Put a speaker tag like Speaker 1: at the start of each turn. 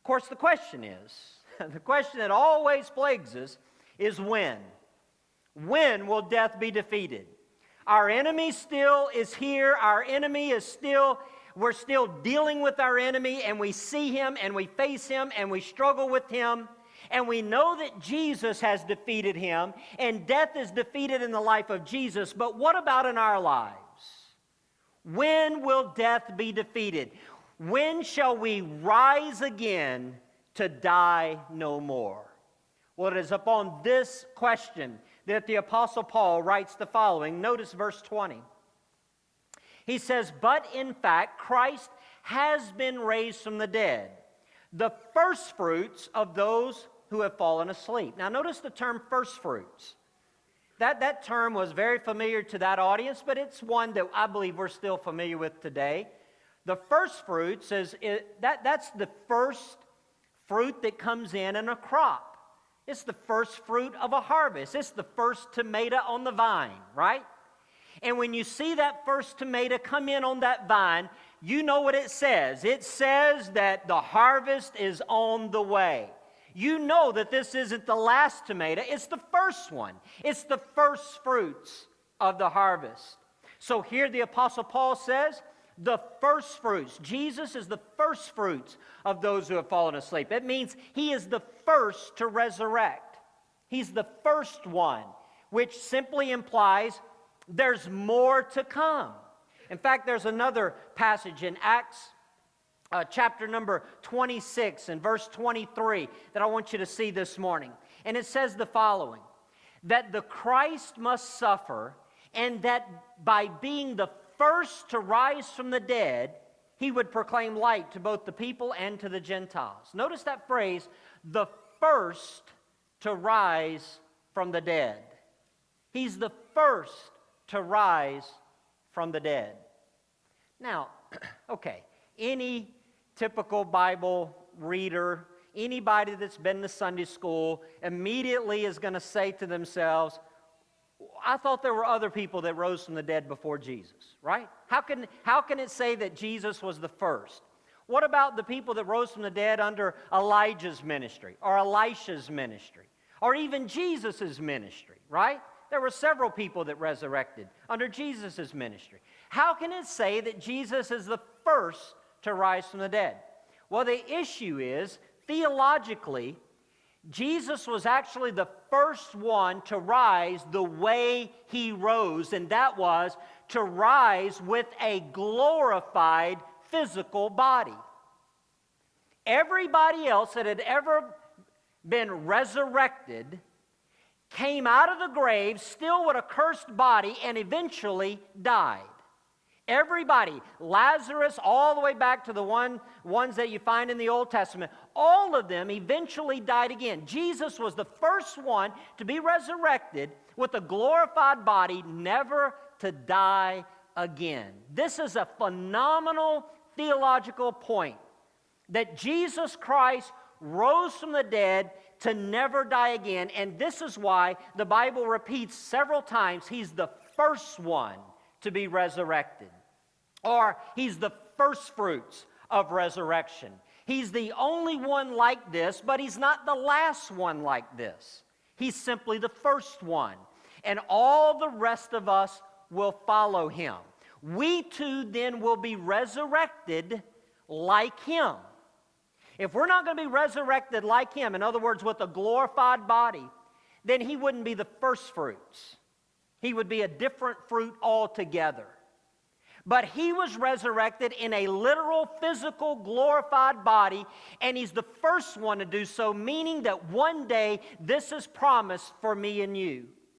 Speaker 1: course, the question is, the question that always plagues us is when? When will death be defeated? Our enemy still is here. Our enemy is still, we're still dealing with our enemy, and we see him and we face him and we struggle with him. And we know that Jesus has defeated him, and death is defeated in the life of Jesus. But what about in our lives? When will death be defeated? When shall we rise again to die no more? Well, it is upon this question that the Apostle Paul writes the following. Notice verse 20. He says, "But in fact, Christ has been raised from the dead, the firstfruits of those who have fallen asleep." Now, notice the term firstfruits. That term was very familiar to that audience, but it's one that I believe we're still familiar with today. The firstfruits that's the first fruit that comes in a crop. It's the first fruit of a harvest. It's the first tomato on the vine, right? And when you see that first tomato come in on that vine, you know what it says. It says that the harvest is on the way. You know that this isn't the last tomato. It's the first one. It's the first fruits of the harvest. So here the Apostle Paul says, the first fruits. Jesus is the first fruits of those who have fallen asleep. It means he is the first to resurrect. He's the first one, which simply implies there's more to come. In fact, there's another passage in Acts chapter number 26 and verse 23 that I want you to see this morning. And it says the following, that the Christ must suffer, and that by being the first to rise from the dead, he would proclaim light to both the people and to the Gentiles. Notice that phrase, the first to rise from the dead. He's the first to rise from the dead. Now, okay, any typical Bible reader, anybody that's been to Sunday school, immediately is going to say to themselves, I thought there were other people that rose from the dead before Jesus, right? How can it say that Jesus was the first? What about the people that rose from the dead under Elijah's ministry or Elisha's ministry or even Jesus' ministry, right? There were several people that resurrected under Jesus' ministry. How can it say that Jesus is the first to rise from the dead? Well, the issue is, theologically, Jesus was actually the first one to rise the way he rose, and that was to rise with a glorified physical body. Everybody else that had ever been resurrected came out of the grave still with a cursed body and eventually died. Everybody, Lazarus, all the way back to the ones that you find in the Old Testament, all of them eventually died again. Jesus was the first one to be resurrected with a glorified body, never to die again. This is a phenomenal theological point, that Jesus Christ rose from the dead to never die again. And this is why the Bible repeats several times, he's the first one to be resurrected. Or he's the first fruits of resurrection. He's the only one like this, but he's not the last one like this. He's simply the first one. And all the rest of us will follow him. We too then will be resurrected like him. If we're not going to be resurrected like him, in other words, with a glorified body, then he wouldn't be the first fruits. He would be a different fruit altogether. But he was resurrected in a literal, physical, glorified body, and he's the first one to do so, meaning that one day this is promised for me and you.